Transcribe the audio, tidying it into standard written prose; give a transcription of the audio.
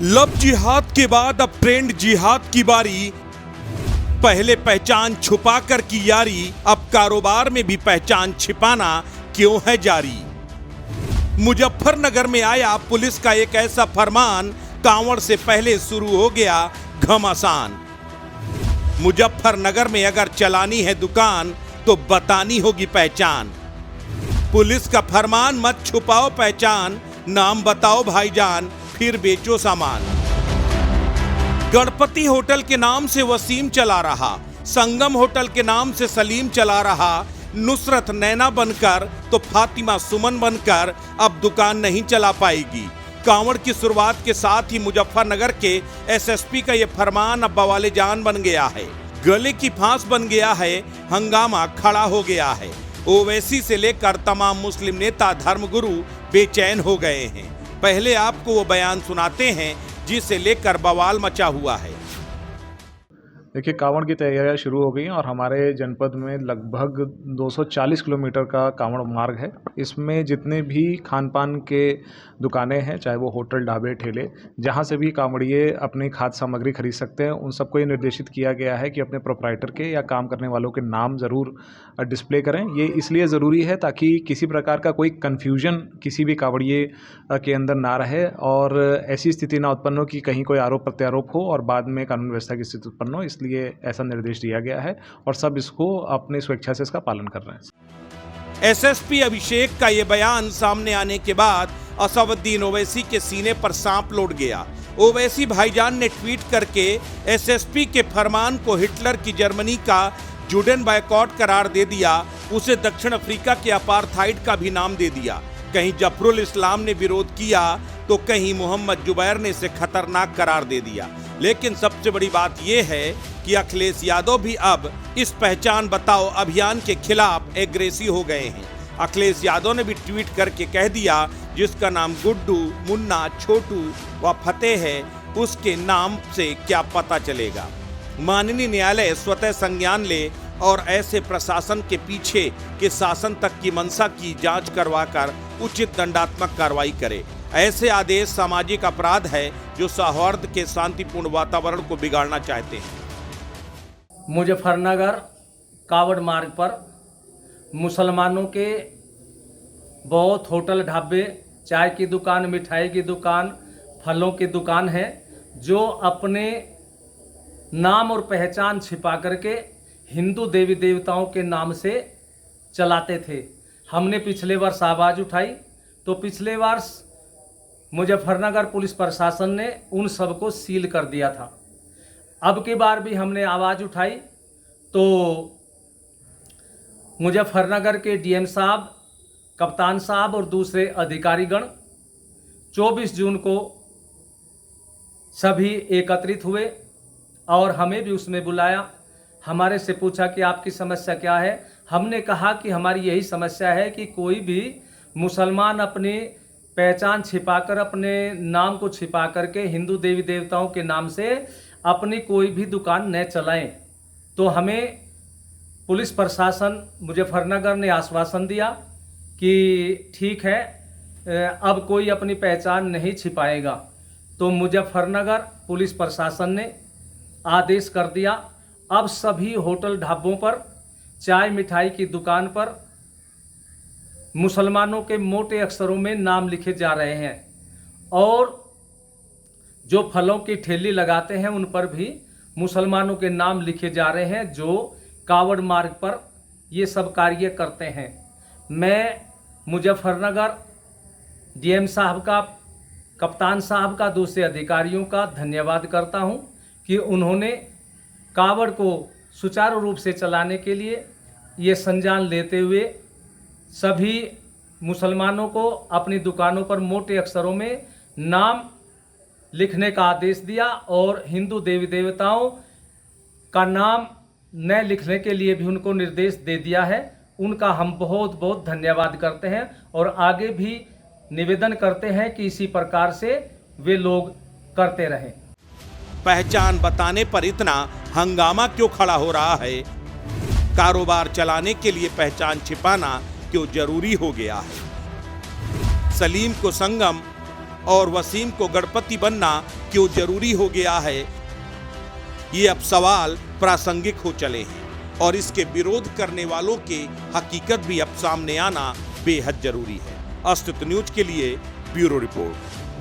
Love जिहाद के बाद अब ट्रेंड जिहाद की बारी। पहले पहचान छुपा कर की यारी, अब कारोबार में भी पहचान छिपाना क्यों है जारी। मुजफ्फरनगर में आया पुलिस का एक ऐसा फरमान, कांवड़ से पहले शुरू हो गया घमासान। मुजफ्फरनगर में अगर चलानी है दुकान तो बतानी होगी पहचान। पुलिस का फरमान, मत छुपाओ पहचान, नाम बताओ भाईजान फिर बेचो सामान। गणपति होटल के नाम से वसीम चला रहा, संगम होटल के नाम से सलीम चला रहा, नुसरत नैना बनकर तो फातिमा सुमन बनकर अब दुकान नहीं चला पाएगी। कांवड़ की शुरुआत के साथ ही मुजफ्फरनगर के एसएसपी का यह फरमान अब बवाले जान बन गया है। गले की फांस बन गया है, हंगामा खड़ा हो गया है। ओवैसी से लेकर तमाम मुस्लिम नेता धर्मगुरु बेचैन हो गए हैं। पहले आपको वो बयान सुनाते हैं जिसे लेकर बवाल मचा हुआ है। देखिए, कांवड़ की तैयारियां शुरू हो गई हैं और हमारे जनपद में लगभग 240 किलोमीटर का कांवड़ मार्ग है। इसमें जितने भी खान पान के दुकानें हैं, चाहे वो होटल, ढाबे, ठेले, जहां से भी कांवड़िए अपनी खाद्य सामग्री खरीद सकते हैं, उन सबको ये निर्देशित किया गया है कि अपने प्रोप्राइटर के या काम करने वालों के नाम ज़रूर डिस्प्ले करें। ये इसलिए ज़रूरी है ताकि किसी प्रकार का कोई कन्फ्यूजन किसी भी कांवड़िए के अंदर ना रहे और ऐसी स्थिति ना उत्पन्न हो कि कहीं कोई आरोप प्रत्यारोप हो और बाद में कानून व्यवस्था की स्थिति उत्पन्न हो। इसलिए ऐसा निर्देश दिया गया है और सब इसको अपनी स्वेच्छा से इसका पालन कर रहे हैं। एसएसपी अभिषेक का ये बयान सामने आने के बाद असदुद्दीन ओवैसी के सीने पर सांप लौट गया। ओवैसी भाईजान ने ट्वीट करके एसएसपी के फरमान को हिटलर की जर्मनी का जुडेन बायकॉट करार दे दिया। उसे दक्षिण अफ्रीका के अपार्थाइड का भी नाम दे दिया। कहीं जफरुल इस्लाम ने विरोध किया तो कहीं मोहम्मद जुबैर ने इसे खतरनाक करार दे दिया। लेकिन सबसे बड़ी बात यह है कि अखिलेश यादव भी अब इस पहचान बताओ अभियान के खिलाफ एग्रेसिव हो गए हैं। अखिलेश यादव ने भी ट्वीट करके कह दिया, जिसका नाम गुड्डू, मुन्ना, छोटू व फतेह है, उसके नाम से क्या पता चलेगा। माननीय न्यायालय स्वतः संज्ञान ले और ऐसे प्रशासन के पीछे के शासन तक की मंशा की जांच करवाकर उचित दंडात्मक कार्रवाई करे। ऐसे आदेश सामाजिक अपराध है जो सौहार्द के शांतिपूर्ण वातावरण को बिगाड़ना चाहते हैं। मुजफ्फरनगर कांवड़ मार्ग पर मुसलमानों के बहुत होटल, ढाबे, चाय की दुकान, मिठाई की दुकान, फलों की दुकान है, जो अपने नाम और पहचान छिपा करके हिंदू देवी देवताओं के नाम से चलाते थे। हमने पिछले वर्ष आवाज़ उठाई तो पिछले वर्ष मुजफ्फरनगर पुलिस प्रशासन ने उन सबको सील कर दिया था। अब की बार भी हमने आवाज़ उठाई तो मुजफ्फरनगर के डीएम साहब, कप्तान साहब और दूसरे अधिकारीगण 24 जून को सभी एकत्रित हुए और हमें भी उसमें बुलाया। हमारे से पूछा कि आपकी समस्या क्या है। हमने कहा कि हमारी यही समस्या है कि कोई भी मुसलमान अपनी पहचान छिपाकर, अपने नाम को छिपा करके हिंदू देवी देवताओं के नाम से अपनी कोई भी दुकान न चलाएं। तो हमें पुलिस प्रशासन मुजफ्फरनगर ने आश्वासन दिया कि ठीक है, अब कोई अपनी पहचान नहीं छिपाएगा। तो मुजफ्फरनगर पुलिस प्रशासन ने आदेश कर दिया, अब सभी होटल, ढाबों पर, चाय मिठाई की दुकान पर मुसलमानों के मोटे अक्षरों में नाम लिखे जा रहे हैं और जो फलों की ठेली लगाते हैं उन पर भी मुसलमानों के नाम लिखे जा रहे हैं, जो कांवड़ मार्ग पर ये सब कार्य करते हैं। मैं मुजफ्फरनगर डीएम साहब का, कप्तान साहब का, दूसरे अधिकारियों का धन्यवाद करता हूं कि उन्होंने कांवड़ को सुचारू रूप से चलाने के लिए ये संज्ञान लेते हुए सभी मुसलमानों को अपनी दुकानों पर मोटे अक्षरों में नाम लिखने का आदेश दिया और हिंदू देवी देवताओं का नाम न लिखने के लिए भी उनको निर्देश दे दिया है। उनका हम बहुत बहुत धन्यवाद करते हैं और आगे भी निवेदन करते हैं कि इसी प्रकार से वे लोग करते रहें। पहचान बताने पर इतना हंगामा क्यों खड़ा हो रहा है? कारोबार चलाने के लिए पहचान छिपाना क्यों जरूरी हो गया है? सलीम को संगम, और वसीम को गणपति बनना क्यों जरूरी हो गया है, ये अब सवाल प्रासंगिक हो चले हैं और इसके विरोध करने वालों की हकीकत भी अब सामने आना बेहद जरूरी है। अस्तित्व न्यूज के लिए ब्यूरो रिपोर्ट।